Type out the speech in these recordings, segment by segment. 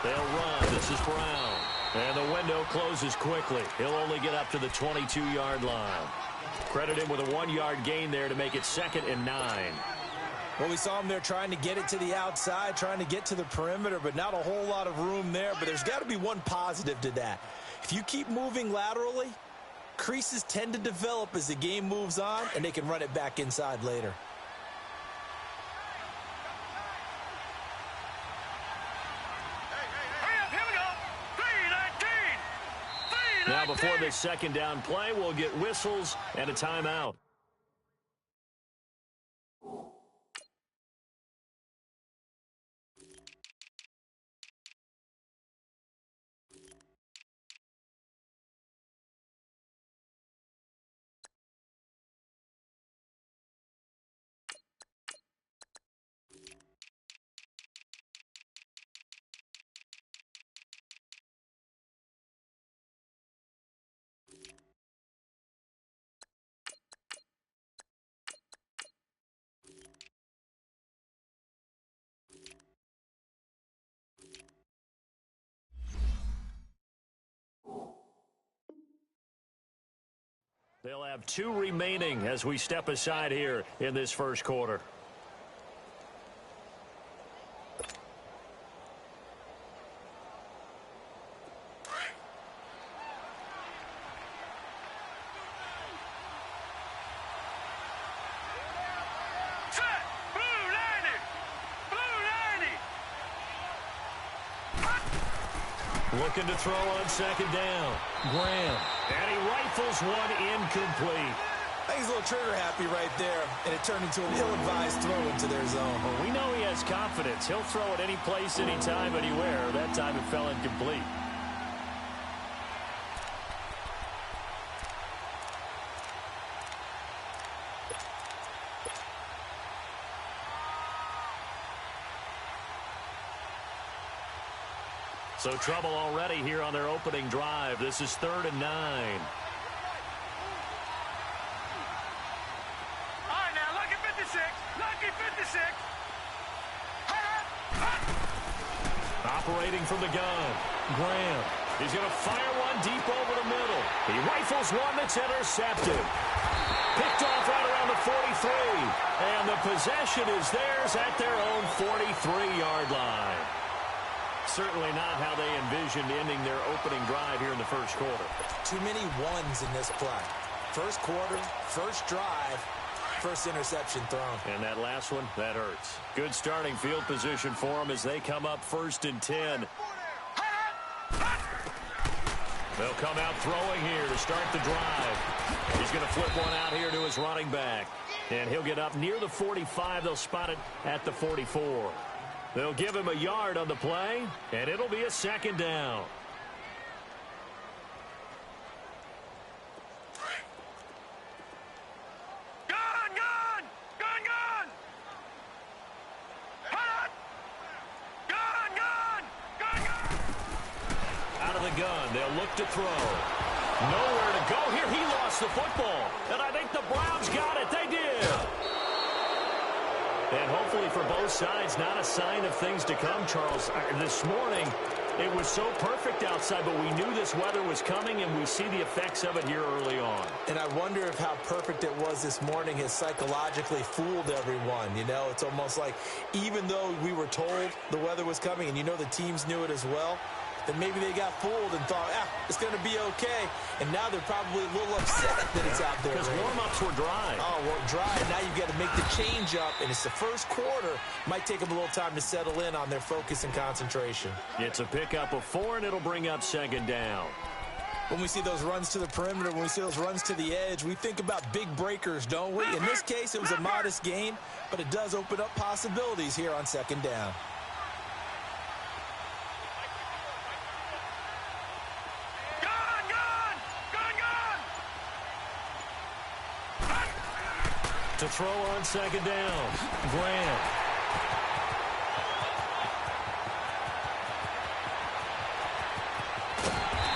They'll run. This is Brown. And the window closes quickly. He'll only get up to the 22-yard line. Credit him with a 1-yard gain there to make it 2nd and 9. Well, we saw him there trying to get it to the outside, trying to get to the perimeter, but not a whole lot of room there. But there's got to be one positive to that. If you keep moving laterally, creases tend to develop as the game moves on, and they can run it back inside later. Now, before this 2nd down play, we'll get whistles and a timeout. They'll have 2 remaining as we step aside here in this first quarter. Looking to throw on 2nd down. Graham. And he rifles one incomplete. I think he's a little trigger happy right there, and it turned into an ill-advised throw into their zone. Well, we know he has confidence. He'll throw it any place, anytime, anywhere. That time it fell incomplete. So trouble already here on their opening drive. This is 3rd and 9. All right, now, lucky 56. Lucky 56. Operating from the gun. Graham. He's going to fire one deep over the middle. He rifles one that's intercepted. Picked off right around the 43. And the possession is theirs at their own 43-yard line. Certainly not how they envisioned ending their opening drive here in the first quarter. Too many ones in this play. First quarter, first drive, first interception thrown. And that last one, that hurts. Good starting field position for them as they come up 1st and 10. They'll come out throwing here to start the drive. He's going to flip one out here to his running back. And he'll get up near the 45. They'll spot it at the 44. They'll give him a yard on the play, and it'll be a 2nd down. Gun, gun! Gun, gun! Gun, gun! Gun, gun! Out of the gun, they'll look to throw. Nowhere to go here. He lost the football, and I think the Browns got it. They did. And hopefully for both sides, not a sign of things to come, Charles. This morning, it was so perfect outside, but we knew this weather was coming, and we see the effects of it here early on. And I wonder if how perfect it was this morning has psychologically fooled everyone. You know, it's almost like even though we were told the weather was coming, and you know the teams knew it as well, then maybe they got fooled and thought, it's going to be okay. And now they're probably a little upset that it's out there. Because warm-ups were dry. Oh, well, dry. Now you've got to make the change up, and it's the first quarter. Might take them a little time to settle in on their focus and concentration. It's a pickup of 4, and it'll bring up 2nd down. When we see those runs to the perimeter, when we see those runs to the edge, we think about big breakers, don't we? In this case, it was a modest gain, but it does open up possibilities here on 2nd down. To throw on 2nd down, Graham.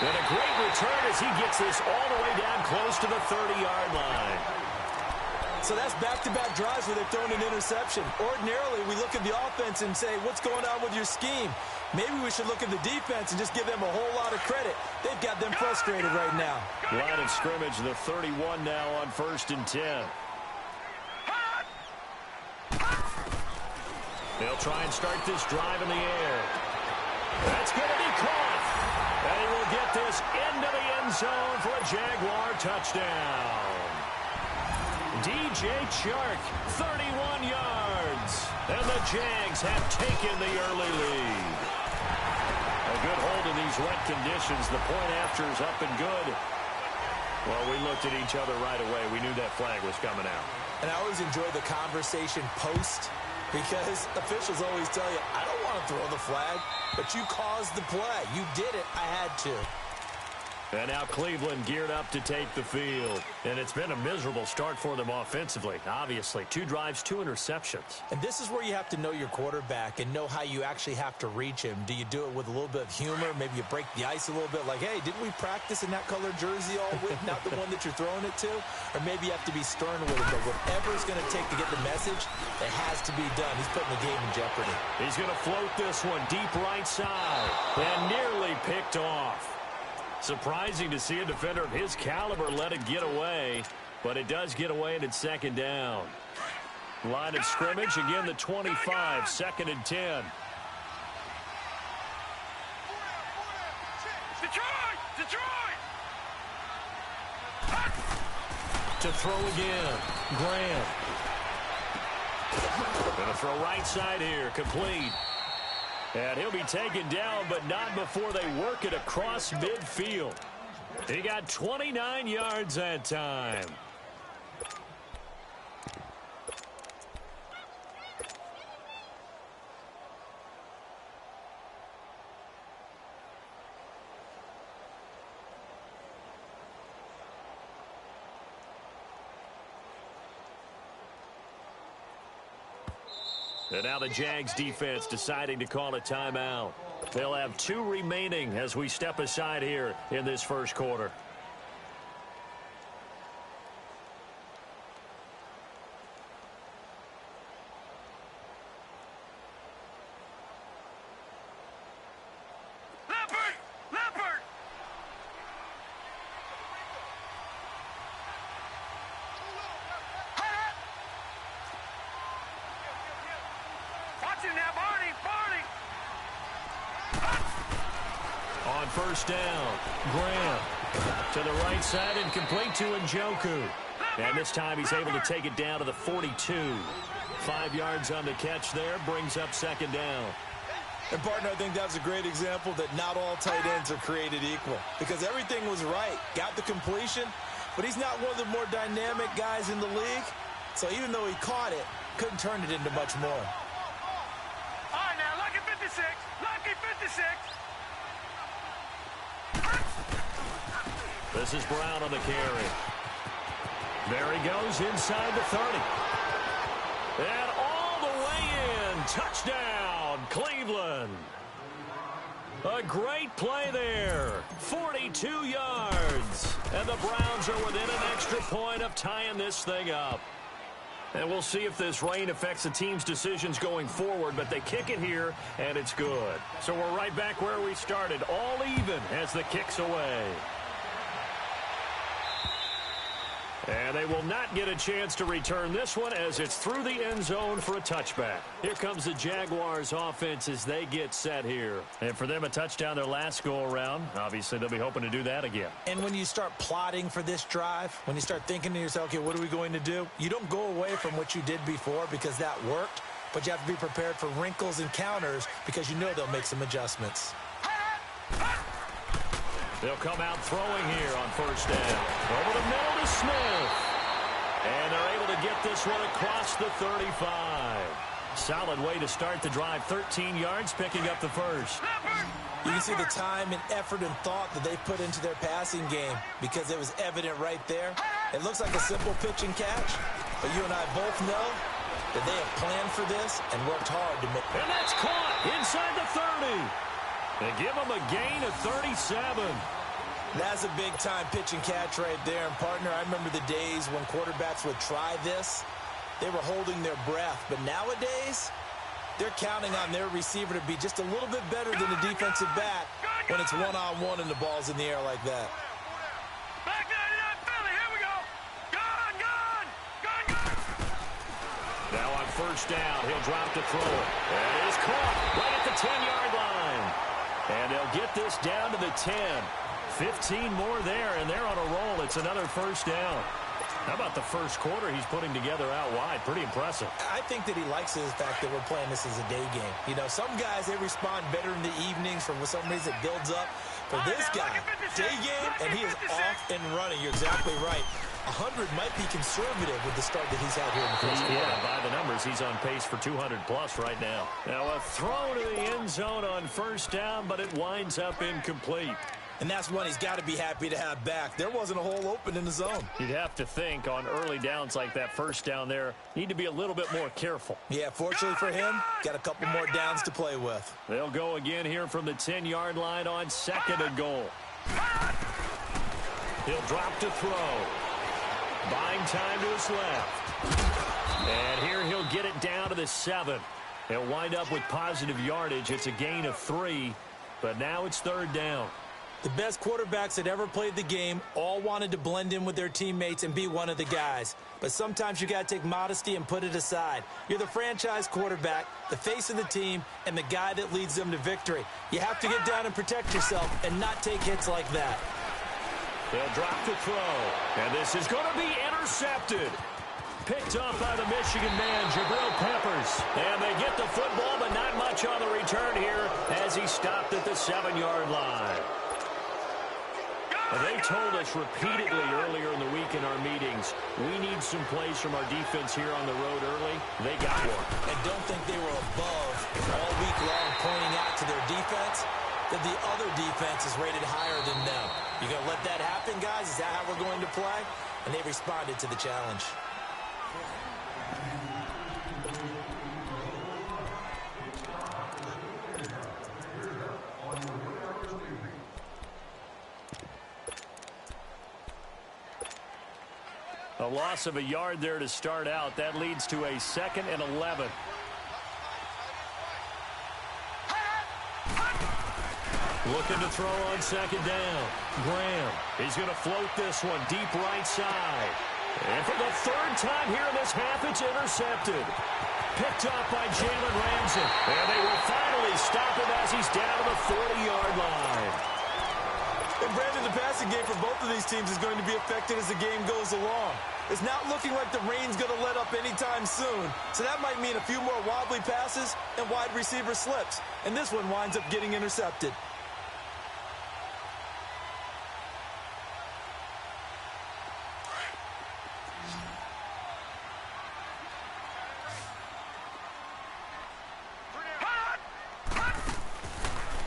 And a great return as he gets this all the way down close to the 30-yard line. So that's back-to-back drives where they've thrown an interception. Ordinarily, we look at the offense and say, what's going on with your scheme? Maybe we should look at the defense and just give them a whole lot of credit. They've got them frustrated right now. Line of scrimmage, the 31 now on 1st and 10. They'll try and start this drive in the air. That's going to be caught. And he will get this into the end zone for a Jaguar touchdown. DJ Chark, 31 yards. And the Jags have taken the early lead. A good hold in these wet conditions. The point after is up and good. Well, we looked at each other right away. We knew that flag was coming out. And I always enjoy the conversation post, because officials always tell you, I don't want to throw the flag, but you caused the play. You did it. I had to. And now Cleveland geared up to take the field. And it's been a miserable start for them offensively. Obviously, 2 drives, 2 interceptions. And this is where you have to know your quarterback and know how you actually have to reach him. Do you do it with a little bit of humor? Maybe you break the ice a little bit like, hey, didn't we practice in that colored jersey all week? Not the one that you're throwing it to? Or maybe you have to be stern with it. But whatever it's going to take to get the message, it has to be done. He's putting the game in jeopardy. He's going to float this one deep right side. And nearly picked off. Surprising to see a defender of his caliber let it get away, but it does get away and it's 2nd down. Line of scrimmage, again the 25, 2nd and 10. Detroit! To throw again, Graham. Gonna throw right side here, complete. And he'll be taken down, but not before they work it across midfield. He got 29 yards that time. And now the Jags defense deciding to call a timeout. They'll have 2 remaining as we step aside here in this first quarter. Leopard! Watch him now, Barney! On 1st down, Graham to the right side and complete to Njoku. And this time he's able to take it down to the 42. 5 yards on the catch there, brings up 2nd down. And, partner, I think that's a great example that not all tight ends are created equal, because everything was right. Got the completion, but he's not one of the more dynamic guys in the league. So even though he caught it, couldn't turn it into much more. All right, now, lucky 56. Lucky 56. This is Brown on the carry. There he goes inside the 30. And all the way in. Touchdown, Cleveland. A great play there. 42 yards. And the Browns are within an extra point of tying this thing up. And we'll see if this rain affects the team's decisions going forward, but they kick it here, and it's good. So we're right back where we started, all even as the kick's away. And they will not get a chance to return this one as it's through the end zone for a touchback. Here comes the Jaguars offense as they get set here. And for them, a touchdown their last go-around. Obviously, they'll be hoping to do that again. And when you start plotting for this drive, when you start thinking to yourself, okay, what are we going to do? You don't go away from what you did before because that worked, but you have to be prepared for wrinkles and counters because you know they'll make some adjustments. They'll come out throwing here on 1st down. Over the middle to Smith. And they're able to get this one across the 35. Solid way to start the drive. 13 yards, picking up the first. You can see the time and effort and thought that they put into their passing game because it was evident right there. It looks like a simple pitch and catch, but you and I both know that they have planned for this and worked hard to make it. And that's caught inside the 30. They give them a gain of 37. That's a big-time pitch and catch right there. And, partner, I remember the days when quarterbacks would try this. They were holding their breath. But nowadays, they're counting on their receiver to be just a little bit better than the defensive back when it's one-on-one and the ball's in the air like that. Back 99 Philly, here we go. Gone. Now on first down, he'll drop to throw it. And it is caught right at the 10-yard line. And they'll get this down to the 10. 15 more there, and they're on a roll. It's another first down. How about the first quarter he's putting together out wide? Pretty impressive. I think that he likes the fact that we're playing this as a day game. You know, some guys, they respond better in the evenings. For some reason, it builds up. For this guy, day game, and he is off and running. You're exactly right. 100 might be conservative with the start that he's had here in the first quarter. Yeah, by the numbers, he's on pace for 200-plus right now. Now, a throw to the end zone on first down, but it winds up incomplete. And that's one he's got to be happy to have back. There wasn't a hole open in the zone. You'd have to think on early downs like that first down there, need to be a little bit more careful. Yeah, fortunately for him, got a couple more downs to play with. They'll go again here from the 10-yard line on second and goal. He'll drop to throw. Buying time to his left. And here he'll get it down to the 7. He'll wind up with positive yardage. It's a gain of 3, but now it's third down. The best quarterbacks that ever played the game all wanted to blend in with their teammates and be one of the guys. But sometimes you got to take modesty and put it aside. You're the franchise quarterback, the face of the team, and the guy that leads them to victory. You have to get down and protect yourself and not take hits like that. They'll drop to throw. And this is going to be intercepted. Picked up by the Michigan man, Jabril Peppers. And they get the football, but not much on the return here as he stopped at the 7-yard line. They told us repeatedly earlier in the week in our meetings, we need some plays from our defense here on the road early. They got one. And don't think they were above all week long pointing out to their defense that the other defense is rated higher than them. You going to let that happen, guys? Is that how we're going to play? And they responded to the challenge. A loss of a yard there to start out. That leads to a 2nd and 11. Looking to throw on second down. Graham. He's going to float this one deep right side. And for the third time here in this half, it's intercepted. Picked up by Jalen Ramsey. And they will finally stop him as he's down to the 40-yard line. And Brandon, the passing game for both of these teams is going to be affected as the game goes along. It's not looking like the rain's going to let up anytime soon. So that might mean a few more wobbly passes and wide receiver slips. And this one winds up getting intercepted.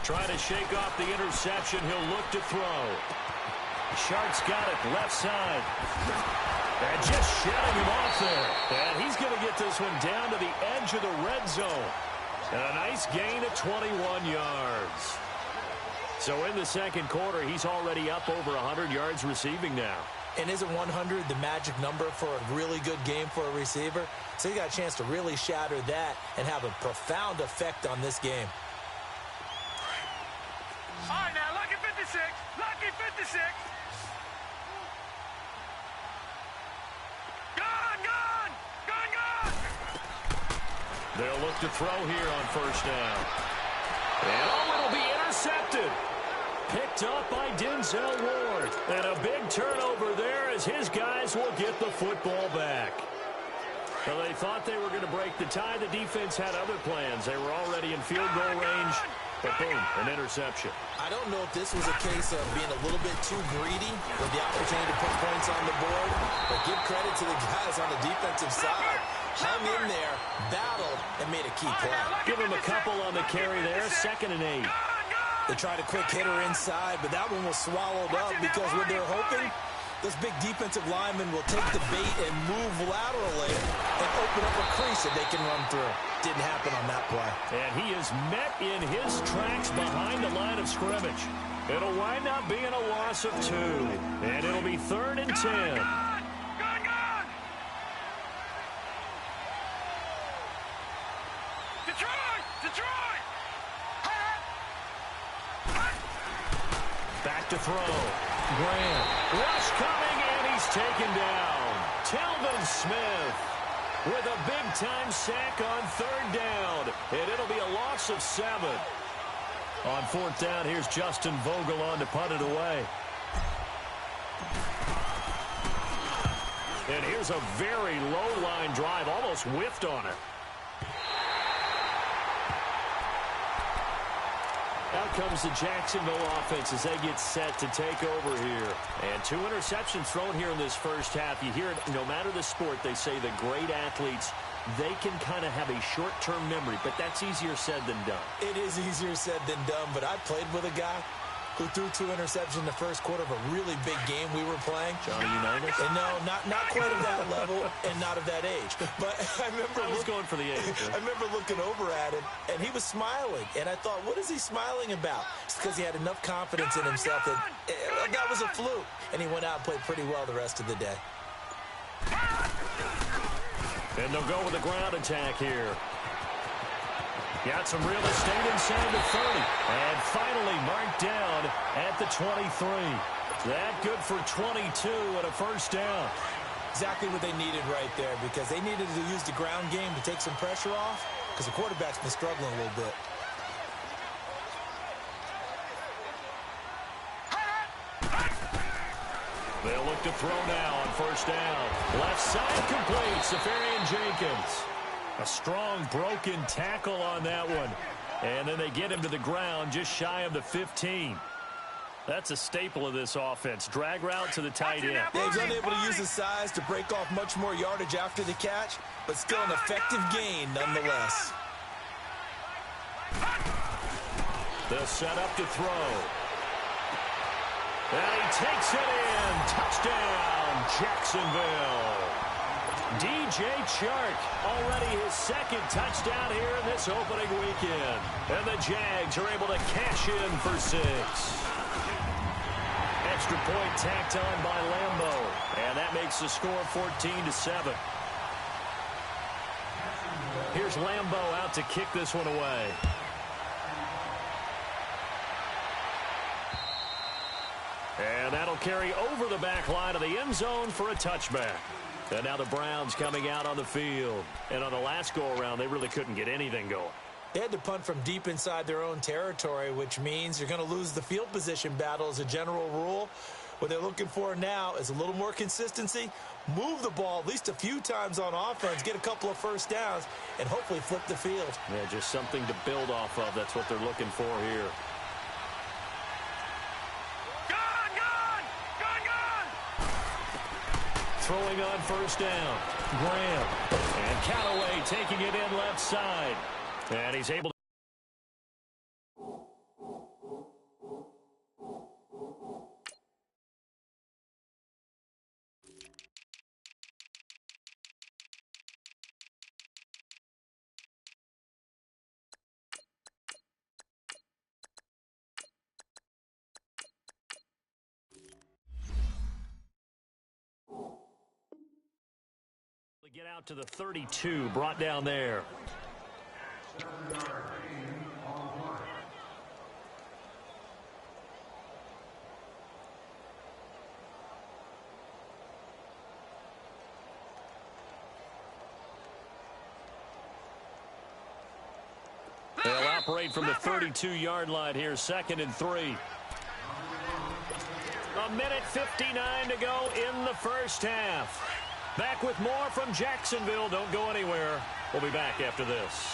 Trying to shake off the interception. He'll look to throw. Sharp's got it left side. And just shutting him off there. And he's going to get this one down to the edge of the red zone. And a nice gain of 21 yards. So in the second quarter, he's already up over 100 yards receiving now. And isn't 100 the magic number for a really good game for a receiver? So he got a chance to really shatter that and have a profound effect on this game. All right, now, lucky 56. Lucky 56. Gone. They'll look to throw here on first down. And it'll be intercepted. Picked up by Denzel Ward. And a big turnover there as his guys will get the football back. Well, they thought they were going to break the tie. The defense had other plans. They were already in field goal range. But boom, an interception. I don't know if this was a case of being a little bit too greedy with the opportunity to put points on the board, but give credit to the guys on the defensive side. Hung in there, battled, and made a key play. Give him a couple on the carry there, 2nd and 8. They tried a quick hitter inside, but that one was swallowed up because what they're hoping Those big defensive linemen will take the bait and move laterally and open up a crease that they can run through. Didn't happen on that play. And he is met in his tracks behind the line of scrimmage. It'll wind up being a loss of 2. And it'll be 3rd and 10. Detroit! Back to throw. Graham. Rush coming, and he's taken down. Telvin Smith with a big-time sack on 3rd down. And it'll be a loss of 7. On 4th down, here's Justin Vogel on to punt it away. And here's a very low-line drive, almost whiffed on it. Out comes the Jacksonville offense as they get set to take over here. And 2 interceptions thrown here in this first half. You hear it, no matter the sport, they say the great athletes, they can kind of have a short-term memory, but that's easier said than done. It is easier said than done, but I played with a guy who threw 2 interceptions in the first quarter of a really big game we were playing. Johnny Unitas? And no, not quite of that level and not of that age. But I was going for the age. I remember looking over at him, and he was smiling. And I thought, what is he smiling about? It's because he had enough confidence in himself that was a fluke. And he went out and played pretty well the rest of the day. And they'll go with a ground attack here. Got some real estate inside the 30. And finally marked down at the 23. That good for 22 and a first down. Exactly what they needed right there, because they needed to use the ground game to take some pressure off, because the quarterback's been struggling a little bit. They'll look to throw now on first down. Left side complete. Safarian Jenkins. A strong broken tackle on that one. And then they get him to the ground just shy of the 15. That's a staple of this offense. Drag route to the tight end. Yeah, he's unable to use his size to break off much more yardage after the catch, but still an effective gain nonetheless. They'll set up to throw. And he takes it in. Touchdown, Jacksonville. DJ Chark, already his 2nd touchdown here in this opening weekend. And the Jags are able to cash in for 6. Extra point tacked on by Lambo. And that makes the score 14-7. Here's Lambo out to kick this one away. And that'll carry over the back line of the end zone for a touchback. And now the Browns coming out on the field. And on the last go-around, they really couldn't get anything going. They had to punt from deep inside their own territory, which means you're going to lose the field position battle as a general rule. What they're looking for now is a little more consistency, move the ball at least a few times on offense, get a couple of first downs, and hopefully flip the field. Yeah, just something to build off of. That's what they're looking for here. Throwing on first down. Graham. And Callaway taking it in left side. And he's able to. Get out to the 32, brought down there. They'll operate from the 32-yard line here, 2nd and 3. A minute 59 to go in the first half. Back with more from Jacksonville. Don't go anywhere. We'll be back after this.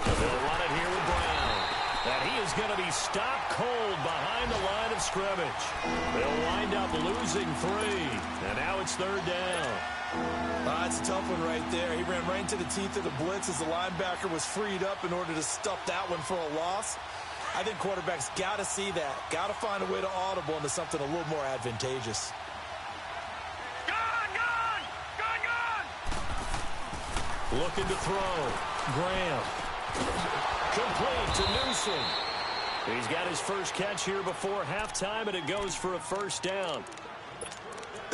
They'll run it here with Brown. And he is going to be stopped cold behind the line of scrimmage. They'll wind up losing 3. And now it's 3rd down. That's a tough one right there. He ran right into the teeth of the blitz as the linebacker was freed up in order to stuff that one for a loss. I think quarterbacks got to see that. Got to find a way to audible into something a little more advantageous. Looking to throw. Graham. Complete to Newsom. He's got his first catch here before halftime, and it goes for a first down.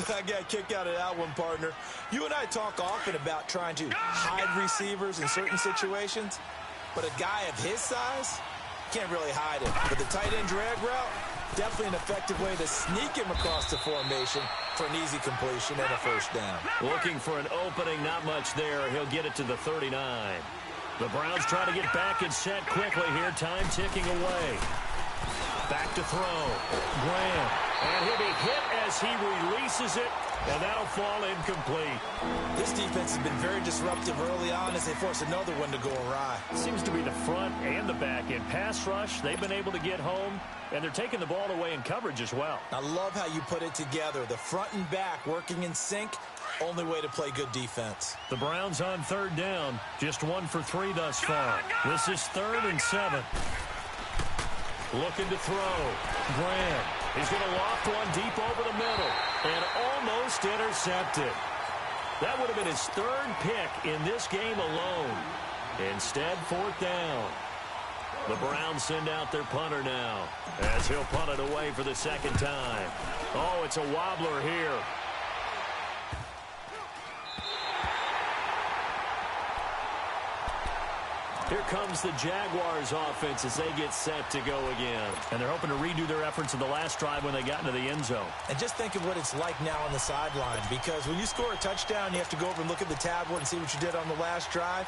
I got a kick out of that one, partner. You and I talk often about trying to hide receivers in certain situations, but a guy of his size can't really hide it. But the tight end drag route, definitely an effective way to sneak him across the formation for an easy completion and a first down. Looking for an opening, not much there. He'll get it to the 39. The Browns try to get back and set quickly here. Time ticking away. Back to throw. Graham. And he'll be hit as he releases it, and that'll fall incomplete. This defense has been very disruptive early on as they force another one to go awry. Seems to be the front and the back end. Pass rush, they've been able to get home, and they're taking the ball away in coverage as well. I love how you put it together. The front and back working in sync. Only way to play good defense. The Browns on third down. Just 1 for 3 thus far. This is 3rd and 7. Looking to throw. Graham. He's going to loft one deep over the middle. And almost intercepted. That would have been his 3rd pick in this game alone. Instead, 4th down. The Browns send out their punter now, as he'll punt it away for the 2nd time. Oh, it's a wobbler here. Here comes the Jaguars offense as they get set to go again. And they're hoping to redo their efforts in the last drive when they got into the end zone. And just think of what it's like now on the sideline, because when you score a touchdown, you have to go over and look at the tablet and see what you did on the last drive.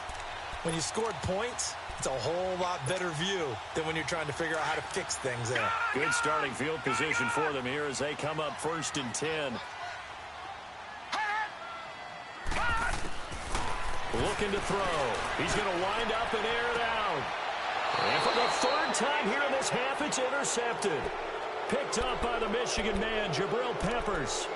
When you scored points, it's a whole lot better view than when you're trying to figure out how to fix things there. Good starting field position for them here as they come up 1st and 10. Looking to throw. He's going to wind up and air it out. And for the 3rd time here in this half, it's intercepted. Picked up by the Michigan man, Jabril Peppers.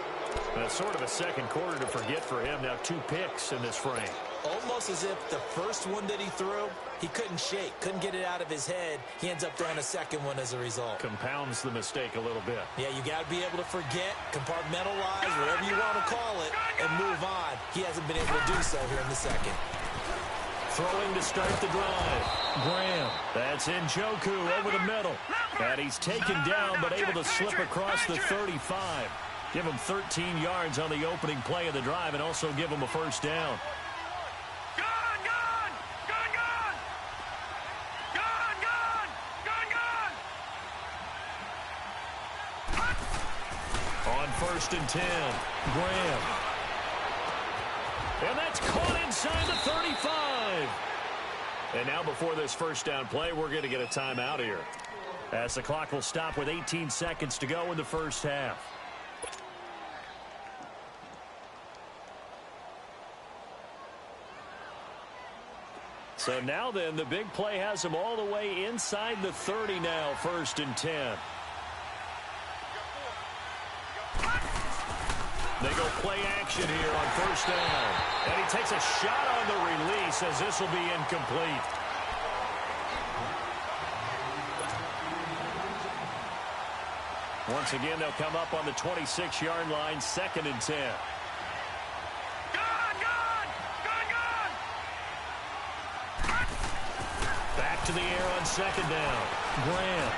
That's sort of a second quarter to forget for him. Now 2 picks in this frame. Almost as if the first one that he threw, he couldn't shake, couldn't get it out of his head. He ends up throwing a second one as a result. Compounds the mistake a little bit. Yeah, you got to be able to forget, compartmentalize, whatever you want to call it, and move on. He hasn't been able to do so here in the 2nd. Throwing to start the drive. Graham. That's Njoku over the middle. And he's taken down but able to slip across the 35. Give him 13 yards on the opening play of the drive and also give him a first down. On 1st and 10, Graham. And that's caught inside the 35. And now before this first down play, we're going to get a timeout here, as the clock will stop with 18 seconds to go in the first half. So now then, the big play has them all the way inside the 30 now, 1st and 10. They go play action here on 1st down. And he takes a shot on the release as this will be incomplete. Once again, they'll come up on the 26-yard line, 2nd and 10. Back to the air on 2nd down. Graham.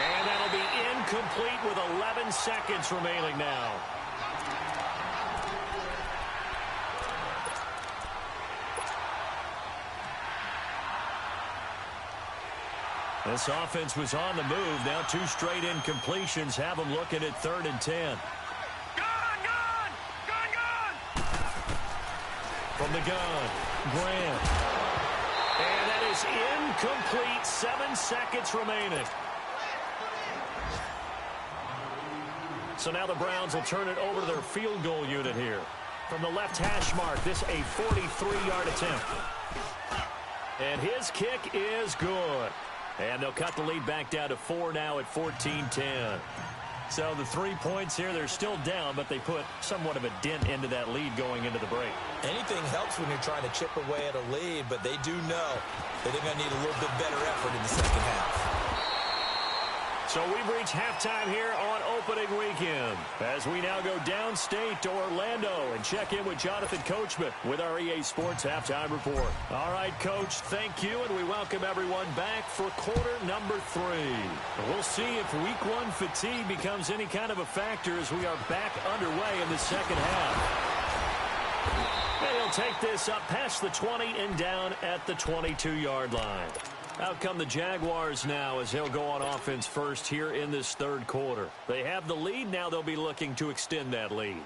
And that'll be incomplete with 11 seconds remaining now. This offense was on the move. Now 2 straight incompletions have them looking at 3rd and 10. From the gun, Graham. And that is incomplete. 7 seconds remaining. So now the Browns will turn it over to their field goal unit here. From the left hash mark, this a 43-yard attempt. And his kick is good. And they'll cut the lead back down to 4 now at 14-10. So the 3 points here, they're still down, but they put somewhat of a dent into that lead going into the break. Anything helps when you're trying to chip away at a lead, but they do know that they're going to need a little bit better effort in the second half. So we've reached halftime here on opening weekend as we now go downstate to Orlando and check in with Jonathan Coachman with our EA Sports Halftime Report. All right, Coach, thank you, and we welcome everyone back for quarter number 3. We'll see if week 1 fatigue becomes any kind of a factor as we are back underway in the second half. And he'll take this up past the 20 and down at the 22-yard line. Out come the Jaguars now as they'll go on offense first here in this third quarter. They have the lead. Now they'll be looking to extend that lead.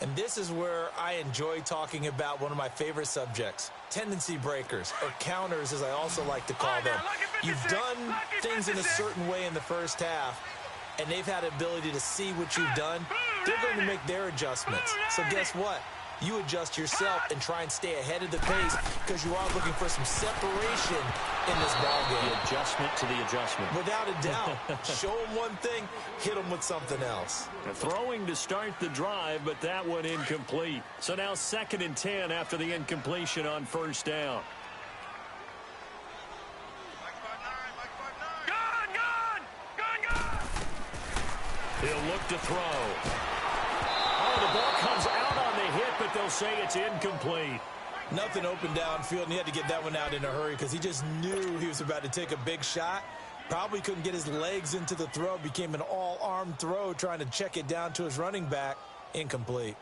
And this is where I enjoy talking about one of my favorite subjects, tendency breakers, or counters as I also like to call them. You've done things in a certain way in the first half, and they've had the ability to see what you've done. They're going to make their adjustments. So guess what? You adjust yourself and try and stay ahead of the pace because you are looking for some separation in this ballgame. The adjustment to the adjustment. Without a doubt. Show them one thing, hit them with something else. Throwing to start the drive, but that one incomplete. So now 2nd and 10 after the incompletion on first down. He'll look to throw. Oh, the ball comes out on the hit, but they'll say it's incomplete. Nothing open downfield, and he had to get that one out in a hurry because he just knew he was about to take a big shot. Probably couldn't get his legs into the throw. Became an all-arm throw trying to check it down to his running back. Incomplete.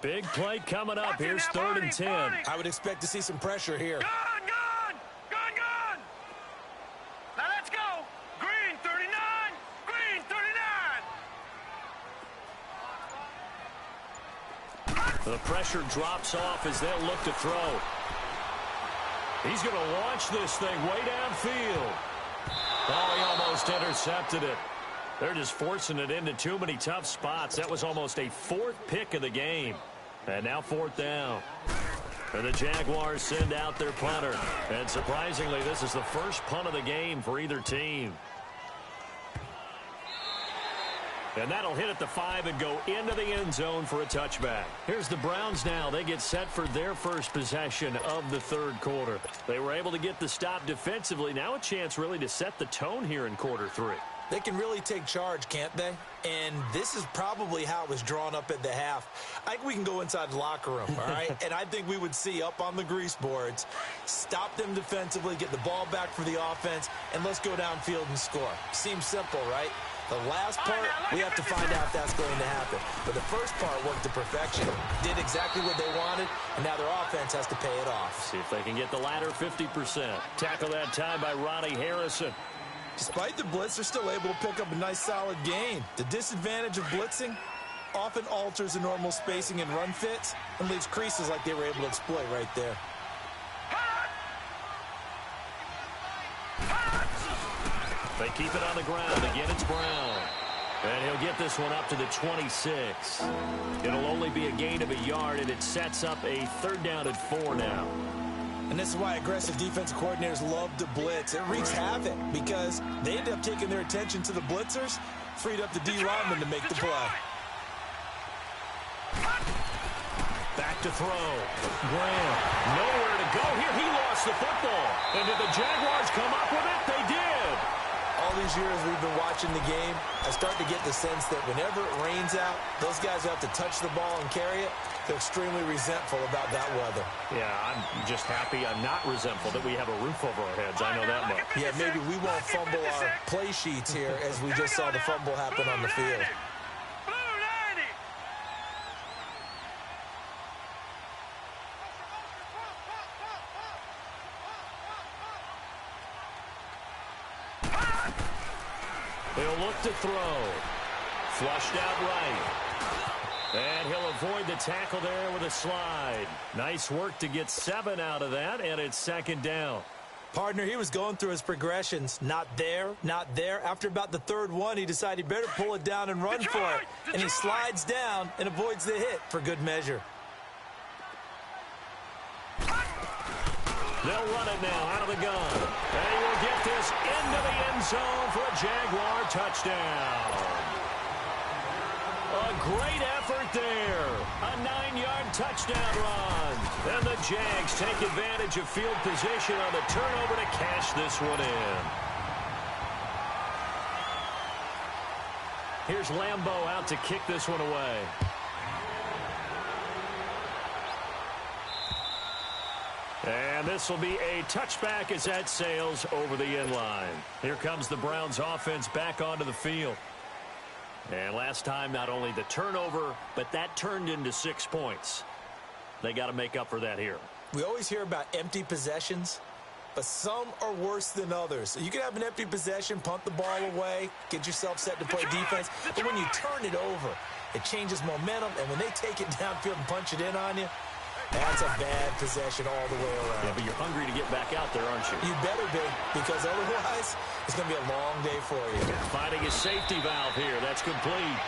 Big play coming up. Here's 3rd and 10. I would expect to see some pressure here. The pressure drops off as they'll look to throw. He's going to launch this thing way downfield. Oh, he almost intercepted it. They're just forcing it into too many tough spots. That was almost a 4th pick of the game. And now 4th down. And the Jaguars send out their punter. And surprisingly, this is the first punt of the game for either team. And that'll hit at the 5 and go into the end zone for a touchback. Here's the Browns now. They get set for their first possession of the third quarter. They were able to get the stop defensively. Now a chance really to set the tone here in quarter 3. They can really take charge, can't they? And this is probably how it was drawn up at the half. I think we can go inside the locker room, all right? And I think we would see up on the grease boards, stop them defensively, get the ball back for the offense, and let's go downfield and score. Seems simple, right? The last part, we have to find out if that's going to happen. But the first part worked to perfection. Did exactly what they wanted, and now their offense has to pay it off. See if they can get the latter 50%. Tackle that time by Ronnie Harrison. Despite the blitz, they're still able to pick up a nice solid gain. The disadvantage of blitzing often alters the normal spacing and run fits and leaves creases like they were able to exploit right there. They keep it on the ground. Again, it's Brown. And he'll get this one up to the 26. It'll only be a gain of a yard, and it sets up a 3rd down and 4 now. And this is why aggressive defensive coordinators love to blitz. It wreaks havoc because they end up taking their attention to the blitzers, freed up the D lineman to make the play. Back to throw. Graham, nowhere to go here. He lost the football. And did the Jaguars come up with it? They did. All these years we've been watching the game, I start to get the sense that whenever it rains out, those guys who have to touch the ball and carry it, they're extremely resentful about that weather. Yeah, I'm just happy I'm not resentful that we have a roof over our heads. I know that much. Yeah, maybe we won't fumble our play sheets here as we just saw the fumble happen on the field. He'll look to throw. Flushed out right. And he'll avoid the tackle there with a slide. Nice work to get 7 out of that, and it's 2nd down. Partner, he was going through his progressions. Not there, not there. After about the 3rd one, he decided he better pull it down and run for it. And he slides down and avoids the hit for good measure. They'll run it now out of the gun. And he will get get this into the end zone for a Jaguar touchdown. A great effort there. A 9-yard touchdown run. And the Jags take advantage of field position on the turnover to cash this one in. Here's Lambeau out to kick this one away. And this will be a touchback as that sails over the end line. Here comes the Browns offense back onto the field. And last time, not only the turnover, but that turned into 6 points. They got to make up for that here. We always hear about empty possessions, but some are worse than others. So you can have an empty possession, punt the ball away, get yourself set to play defense. But when you turn it over, it changes momentum. And when they take it downfield and punch it in on you, that's a bad possession all the way around. Yeah, but you're hungry to get back out there, aren't you? You better be, because otherwise it's going to be a long day for you. Finding a safety valve here. That's complete.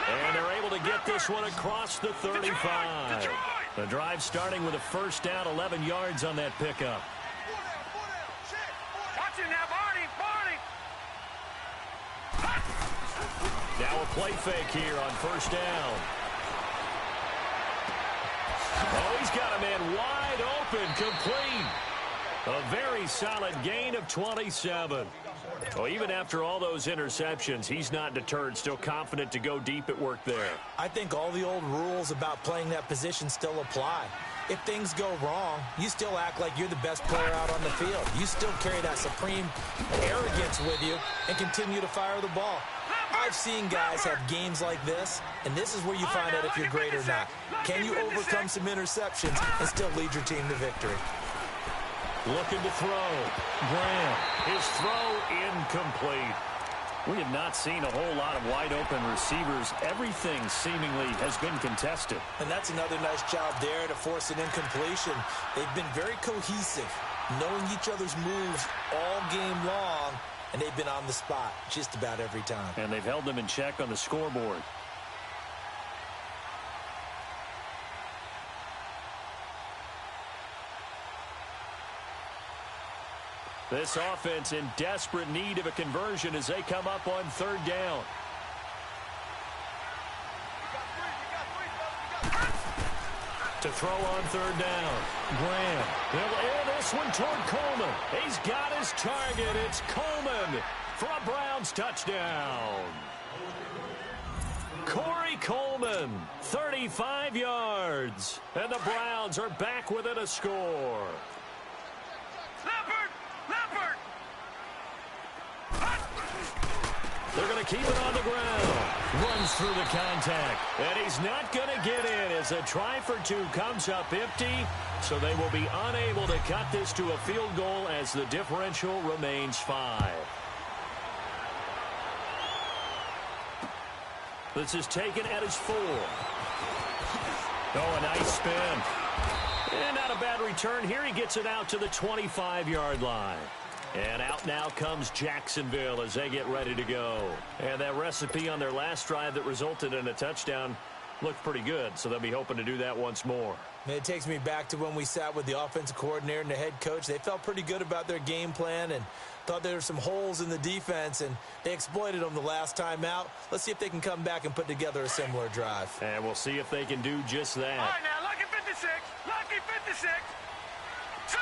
And they're able to get this one across the 35. The drive starting with a first down, 11 yards on that pickup. Watch it now, Barney. Now a play fake here on first down. Oh, he's got a man wide open, complete. A very solid gain of 27. Well, even after all those interceptions, he's not deterred, still confident to go deep at work there. I think all the old rules about playing that position still apply. If things go wrong, you still act like you're the best player out on the field. You still carry that supreme arrogance with you and continue to fire the ball. I've seen guys have games like this, and this is where you find out if you're great or not. Can you overcome some interceptions and still lead your team to victory? Looking to throw. Graham. His throw incomplete. We have not seen a whole lot of wide-open receivers. Everything seemingly has been contested. And that's another nice job there to force an incompletion. They've been very cohesive, knowing each other's moves all game long, and they've been on the spot just about every time. And they've held them in check on the scoreboard. This offense in desperate need of a conversion as they come up on third down. To throw on third down. Graham. He'll air this one toward Coleman. He's got his target. It's Coleman for a Browns touchdown. Corey Coleman, 35 yards. And the Browns are back within a score. They're going to keep it on the ground. Runs through the contact. And he's not going to get in as a try for two comes up empty. So they will be unable to cut this to a field goal as the differential remains 5. This is taken at his 4. Oh, a nice spin. And not a bad return here. He gets it out to the 25-yard line. And out now comes Jacksonville as they get ready to go. And that recipe on their last drive that resulted in a touchdown looked pretty good, so they'll be hoping to do that once more. It takes me back to when we sat with the offensive coordinator and the head coach. They felt pretty good about their game plan and thought there were some holes in the defense, and they exploited them the last time out. Let's see if they can come back and put together a similar drive. And we'll see if they can do just that. All right, now, lucky 56. Lucky 56. Set.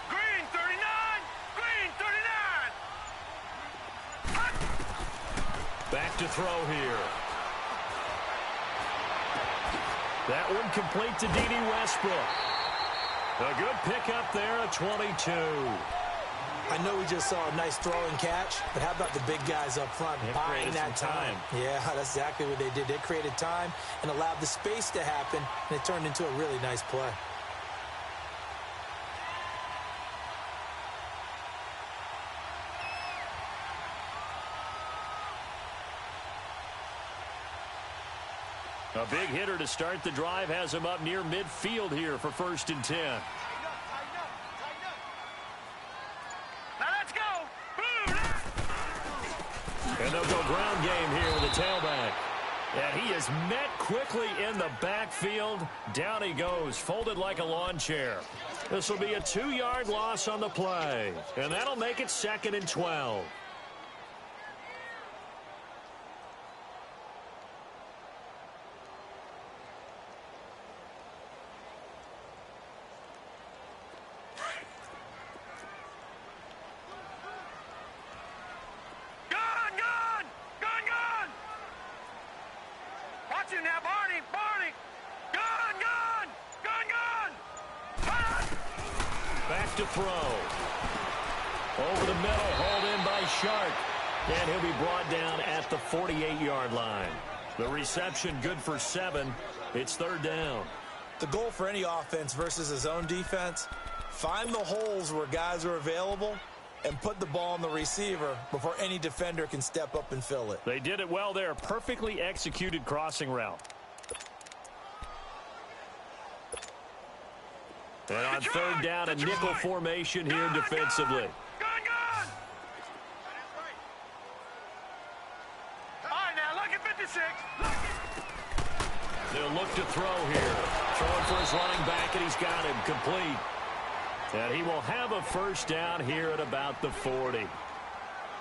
Green 39. Green 39. Back to throw here. That one complete to D.D. Westbrook. A good pickup there at 22. I know we just saw a nice throw and catch, but how about the big guys up front buying that time? Yeah, that's exactly what they did. They created time and allowed the space to happen, and it turned into a really nice play. A big hitter to start the drive has him up near midfield here for 1st and 10. Now let's go. Boom. And they'll go ground game here with the tailback. And he is met quickly in the backfield. Down he goes, folded like a lawn chair. This will be a 2-yard loss on the play, and that'll make it 2nd and 12. Now, Barney! Gun! Back to throw. Over the middle, hauled in by Shark. And he'll be brought down at the 48-yard line. The reception good for 7. It's 3rd down. The goal for any offense versus his own defense, find the holes where guys are available and put the ball on the receiver before any defender can step up and fill it. They did it well there. Perfectly executed crossing route. And on 3rd down, a nickel formation here defensively. Gun! All right, now, look at 56. They'll look to throw here. Throwing for his running back, and he's got him complete. And he will have a 1st down here at about the 40.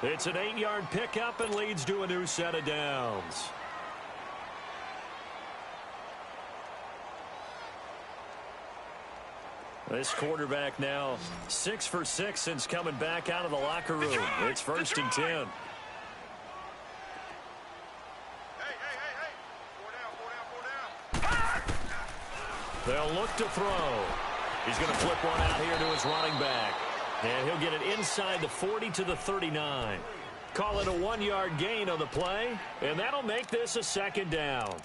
It's an 8-yard pickup and leads to a new set of downs. This quarterback now 6 for 6 since coming back out of the locker room. It's 1st and 10. Hey. 4 down. They'll look to throw. He's going to flip one out here to his running back. And he'll get it inside the 40 to the 39. Call it a 1-yard gain on the play, and that'll make this a 2nd down.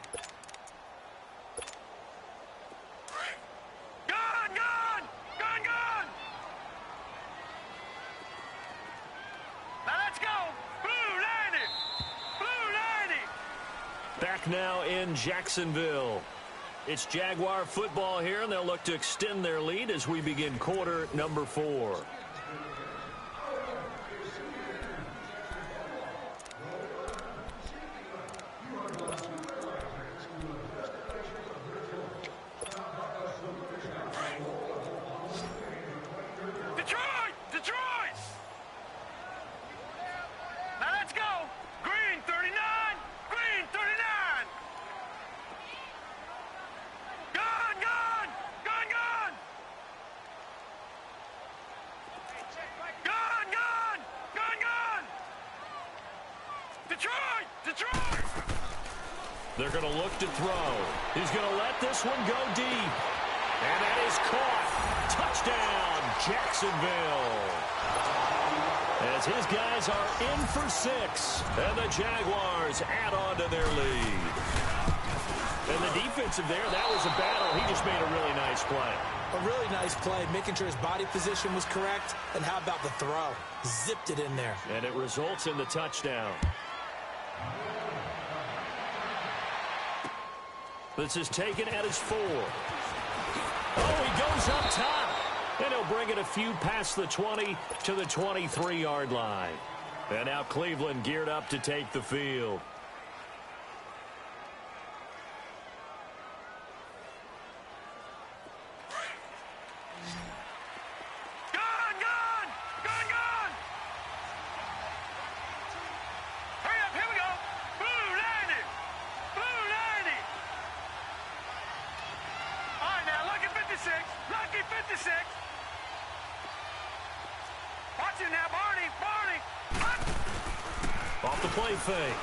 Gun! Now let's go. Blue 90. Back now in Jacksonville. It's Jaguar football here, and they'll look to extend their lead as we begin quarter number 4. Detroit! Now let's go. Green 39. Gun! Detroit! They're going to look to throw. He's going to let this one go deep. And that is caught. Touchdown, Jacksonville. As his guys are in for 6. And the Jaguars add on to their lead. And the defensive there, that was a battle. He just made a really nice play. A really nice play, making sure his body position was correct. And how about the throw? Zipped it in there. And it results in the touchdown. This is taken at his 4. Oh, he goes up top. And he'll bring it a few past the 20 to the 23-yard line. And now Cleveland geared up to take the field. Gun! Hurry up, here we go. Blue 90. All right, now, lucky 56. Watch it now, Barney. Off the play fake.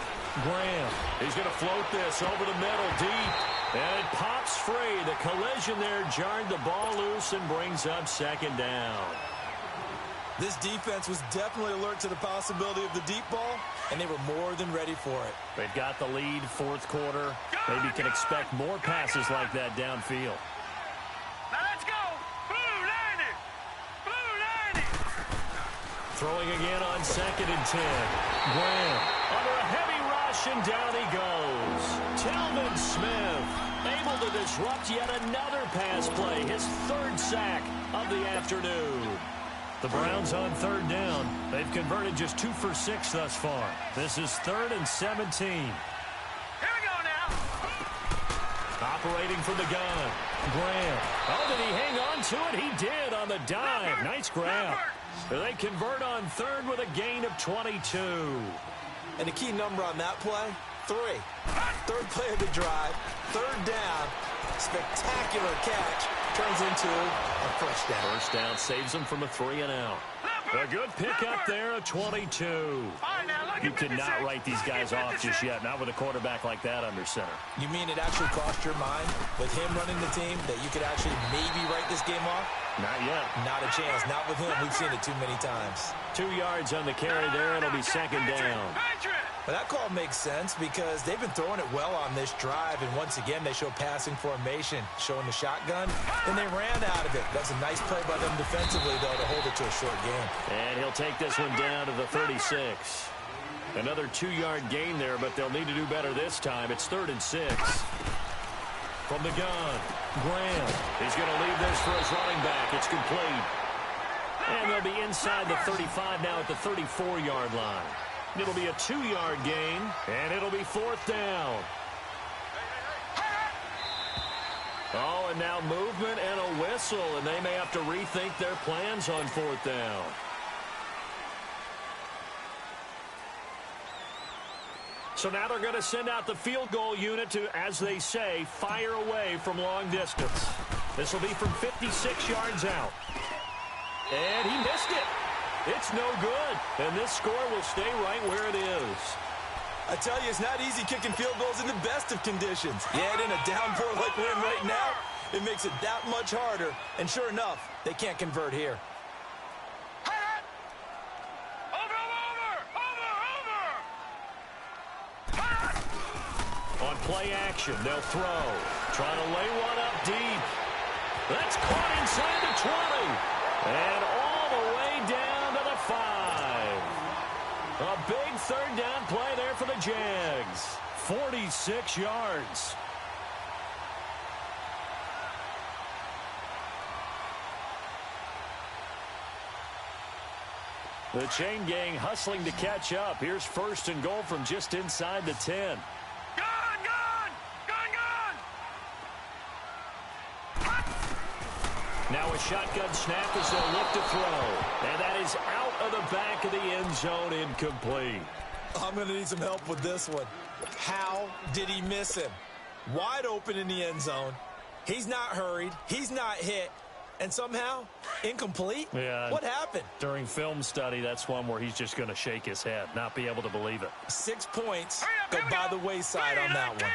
Graham. He's going to float this over the middle deep. And it pops free. The collision there jarred the ball loose and brings up 2nd down. This defense was definitely alert to the possibility of the deep ball, and they were more than ready for it. They've got the lead, 4th quarter. Maybe can expect more passes like that downfield. Now let's go. Blue 90. Throwing again on 2nd and 10. Graham under a heavy rush, and down he goes. Telvin Smith able to disrupt yet another pass play. His 3rd sack of the afternoon. The Browns on 3rd down. They've converted just 2 for 6 thus far. This is 3rd and 17. Here we go now. operating from the gun. Graham. Oh, did he hang on to it? He did on the dive. Nice grab. They convert on third with a gain of 22. And the key number on that play, 3. Third play of the drive, third down, spectacular catch, turns into a first down. First down saves them from a 3-and-out. A good pickup there, a 22. You cannot write these guys off just yet, not with a quarterback like that under center. You mean it actually crossed your mind with him running the team that you could actually maybe write this game off? Not yet. Not a chance. Not with him. We've seen it too many times. 2 yards on the carry there. It'll be second down. But that call makes sense because they've been throwing it well on this drive, and once again, they show passing formation, showing the shotgun, and they ran out of it. That's a nice play by them defensively, though, to hold it to a short game. And he'll take this one down to the 36. Another 2-yard gain there, but they'll need to do better this time. It's 3rd and 6. From the gun, Graham. He's going to leave this for his running back. It's complete. And they'll be inside the 35 now at the 34-yard line. It'll be a 2-yard gain, and it'll be 4th down. Oh, and now movement and a whistle, and they may have to rethink their plans on 4th down. So now they're going to send out the field goal unit to, as they say, fire away from long distance. This will be from 56 yards out. And he missed it. It's no good. And this score will stay right where it is. I tell you, it's not easy kicking field goals in the best of conditions. Yet in a downpour like we're in right now, it makes it that much harder. And sure enough, they can't convert here. On play action, they'll throw. Trying to lay one up deep. That's caught inside the 20. And all the way down to the 5. A big 3rd down play there for the Jags. 46 yards. The chain gang hustling to catch up. Here's 1st and goal from just inside the 10. Now a shotgun snap as they'll look to throw. And that is out of the back of the end zone, incomplete. I'm going to need some help with this one. How did he miss him? Wide open in the end zone. He's not hurried. He's not hit. And somehow, incomplete? Yeah. What happened? During film study, that's one where he's just going to shake his head, not be able to believe it. 6 points go by the wayside on that one.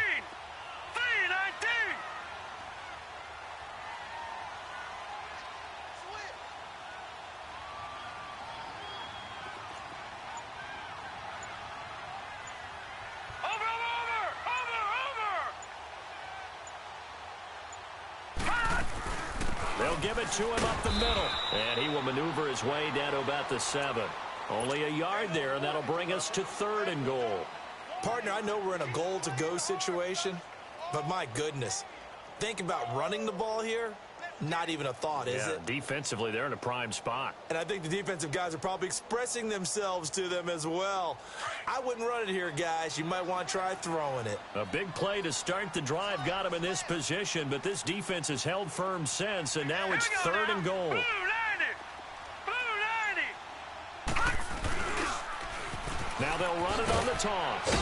They'll give it to him up the middle. And he will maneuver his way down to about the 7. Only a yard there, and that'll bring us to 3rd and goal. Partner, I know we're in a goal-to-go situation, but my goodness, think about running the ball here. Not even a thought, is it? Defensively, they're in a prime spot. And I think the defensive guys are probably expressing themselves to them as well. I wouldn't run it here, guys. You might want to try throwing it. A big play to start the drive got him in this position, but this defense has held firm since, and now it's 3rd and goal. Now they'll run it on the toss.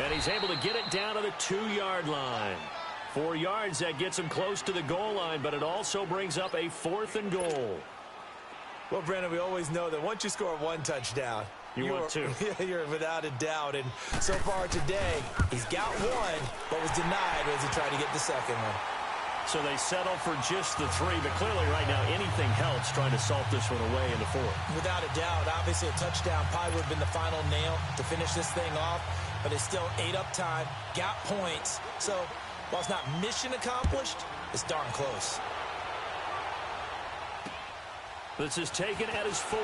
And he's able to get it down to the 2-yard line. 4 yards, that gets him close to the goal line, but it also brings up a 4th and goal. Well, Brandon, we always know that once you score 1 touchdown, you're 2. You're without a doubt. And so far today, he's got 1, but was denied as he tried to get the second one. So they settle for just the 3, but clearly right now anything helps trying to salt this one away in the 4th. Without a doubt, obviously a touchdown probably would have been the final nail to finish this thing off, but it's still 8 up time, got points. So while it's not mission accomplished, it's darn close. This is taken at his 4.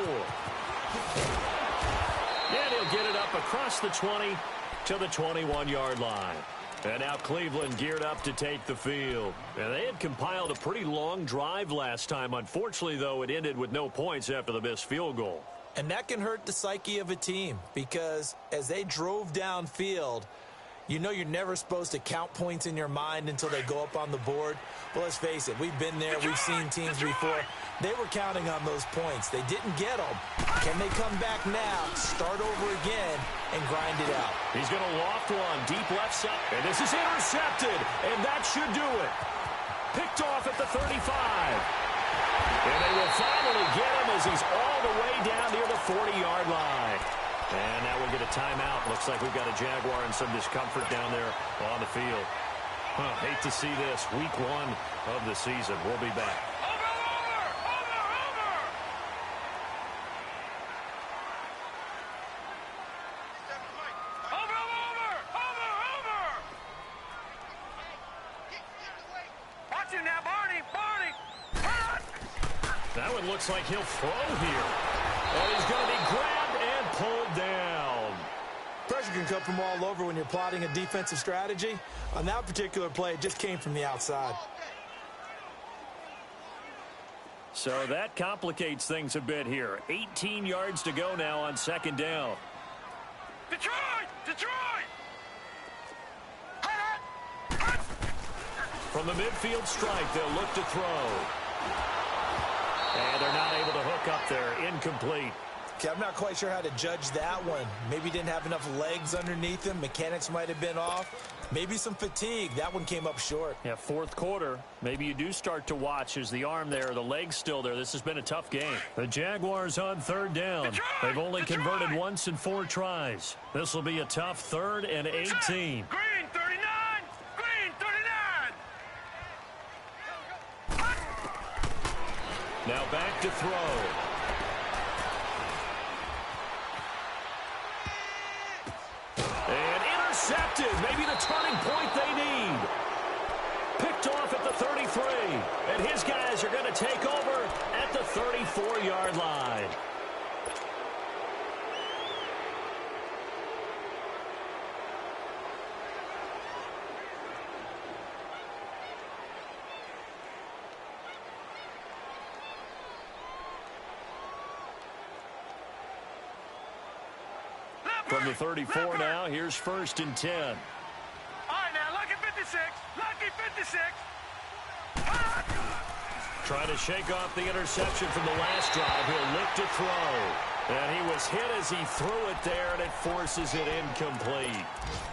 And he'll get it up across the 20 to the 21-yard line. And now Cleveland geared up to take the field. And they had compiled a pretty long drive last time. Unfortunately, though, it ended with no points after the missed field goal. And that can hurt the psyche of a team because as they drove downfield, You know you're never supposed to count points in your mind until they go up on the board. But let's face it, we've been there. We've seen teams before. They were counting on those points. They didn't get them. Can they come back now, start over again, and grind it out? He's going to loft one, deep left side. And this is intercepted, and that should do it. Picked off at the 35. And they will finally get him as he's all the way down near the 40-yard line. And now we'll get a timeout. Looks like we've got a Jaguar in some discomfort down there on the field. Hate to see this. Week 1 of the season. We'll be back. Watch him now, Barney. That one looks like he'll throw here. And he's going to be grabbed and pulled down. Pressure can come from all over when you're plotting a defensive strategy. On that particular play, it just came from the outside. So that complicates things a bit here. 18 yards to go now on second down. Detroit! From the midfield strike, they'll look to throw. And they're not able to hook up there. Incomplete. Okay, I'm not quite sure how to judge that one. Maybe didn't have enough legs underneath him. Mechanics might have been off. Maybe some fatigue. That one came up short. Yeah, fourth quarter. Maybe you do start to watch as the arm there, the leg's still there. This has been a tough game. The Jaguars on third down. They've only converted once in 4 tries. This will be a tough 3rd and 18. Green 39! Green 39! Now back to throw. And intercepted. Maybe the turning point they need. Picked off at the 33. And his guys are going to take over at the 34-yard line. From the 34 now, here's 1st and 10. All right, now, lucky 56. Lucky 56. Trying to shake off the interception from the last drive. He'll look to throw. And he was hit as he threw it there, and it forces it incomplete.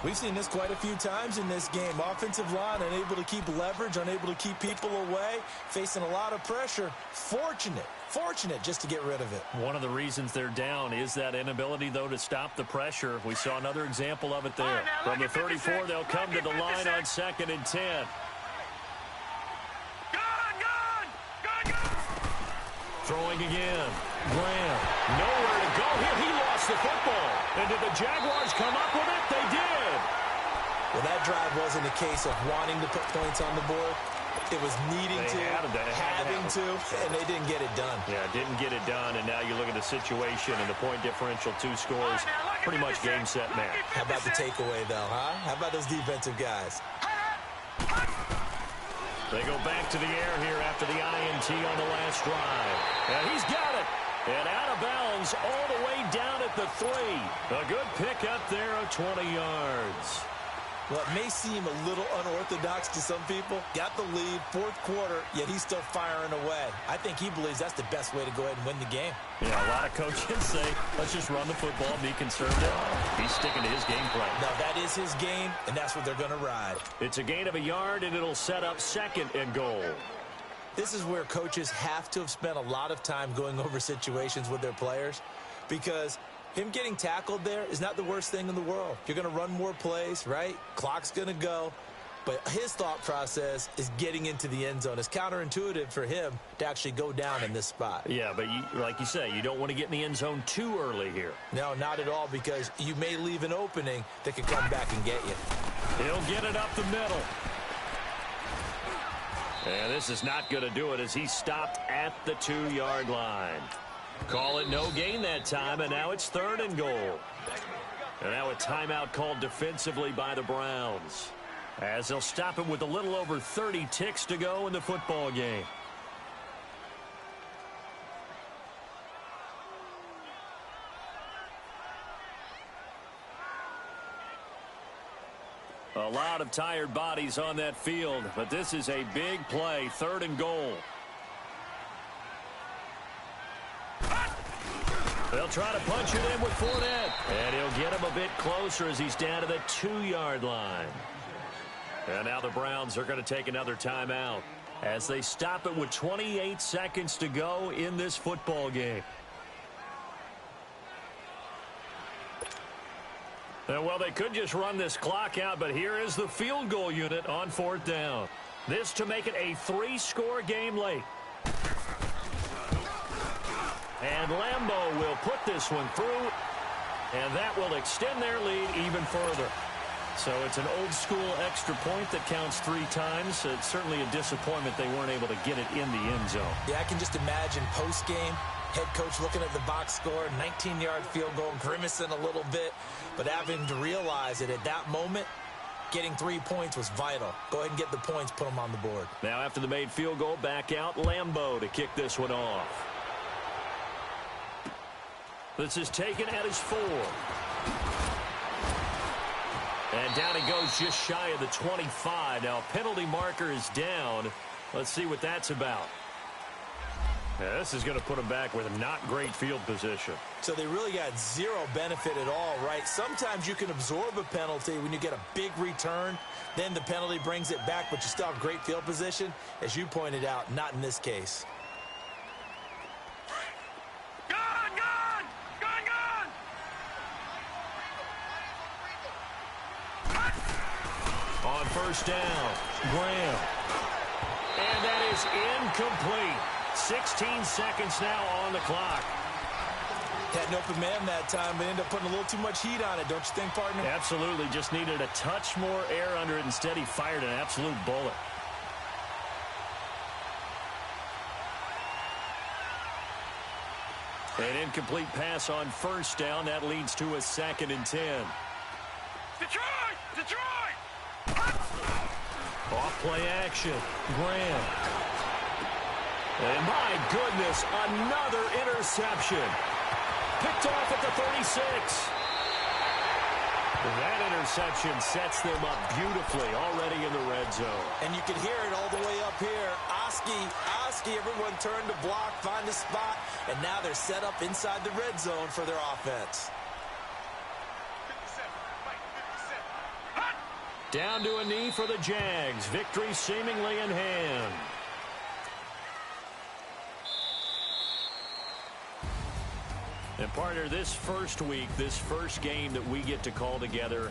We've seen this quite a few times in this game. Offensive line unable to keep leverage, unable to keep people away, facing a lot of pressure. Fortunate just to get rid of it. One of the reasons they're down is that inability, though, to stop the pressure. We saw another example of it there. From the 34, they'll come to the line on 2nd and 10. Throwing again. Graham. Nowhere to go here. He lost the football. And did the Jaguars come up with it? They did. Well, that drive wasn't a case of wanting to put points on the board. It was needing to, having to, and they didn't get it done. Yeah, didn't get it done, and now you look at the situation and the point differential, 2 scores, pretty much game, set, match. How about the takeaway, though, huh? How about those defensive guys? They go back to the air here after the INT on the last drive. And he's got it. And out of bounds all the way down at the 3. A good pick up there of 20 yards. Well, it may seem a little unorthodox to some people. Got the lead, 4th quarter, yet he's still firing away. I think he believes that's the best way to go ahead and win the game. Yeah, a lot of coaches say, let's just run the football, be conservative. He's sticking to his game plan. No, that is his game, and that's what they're going to ride. It's a gain of a yard, and it'll set up 2nd and goal. This is where coaches have to have spent a lot of time going over situations with their players, because him getting tackled there is not the worst thing in the world. You're going to run more plays, right? Clock's going to go. But his thought process is getting into the end zone. It's counterintuitive for him to actually go down in this spot. Yeah, but like you say, you don't want to get in the end zone too early here. No, not at all, because you may leave an opening that could come back and get you. He'll get it up the middle. And this is not going to do it as he stopped at the 2-yard line. Call it no gain that time, and now it's 3rd and goal. And now a timeout called defensively by the Browns, as they'll stop him with a little over 30 ticks to go in the football game. A lot of tired bodies on that field, but this is a big play, 3rd and goal. They'll try to punch it in with Fournette, and he'll get him a bit closer as he's down to the 2-yard line. And now the Browns are going to take another timeout as they stop it with 28 seconds to go in this football game. Well, they could just run this clock out, but here is the field goal unit on 4th down. This to make it a 3-score game late. And Lambeau will put this one through, and that will extend their lead even further. So it's an old-school extra point that counts 3 times. It's certainly a disappointment they weren't able to get it in the end zone. Yeah, I can just imagine post-game, head coach looking at the box score, 19-yard field goal, grimacing a little bit, but having to realize that at that moment, getting 3 points was vital. Go ahead and get the points, put them on the board. Now after the made field goal, back out Lambeau to kick this one off. This is taken at his 4. And down he goes just shy of the 25. Now penalty marker is down. Let's see what that's about. Yeah, this is going to put him back with a not great field position. So they really got zero benefit at all, right? Sometimes you can absorb a penalty when you get a big return. Then the penalty brings it back, but you still have great field position. As you pointed out, not in this case. On 1st down, Graham. And that is incomplete. 16 seconds now on the clock. Had an open man that time, but ended up putting a little too much heat on it, don't you think, partner? Absolutely. Just needed a touch more air under it. Instead, he fired an absolute bullet. An incomplete pass on 1st down. That leads to a 2nd and 10. Detroit! Detroit! Off play action. Graham. And my goodness, another interception. Picked off at the 36. That interception sets them up beautifully already in the red zone. And you can hear it all the way up here. Oski, everyone turned to block, find a spot, and now they're set up inside the red zone for their offense. Down to a knee for the Jags. Victory seemingly in hand. And partner, this first week, this first game that we get to call together,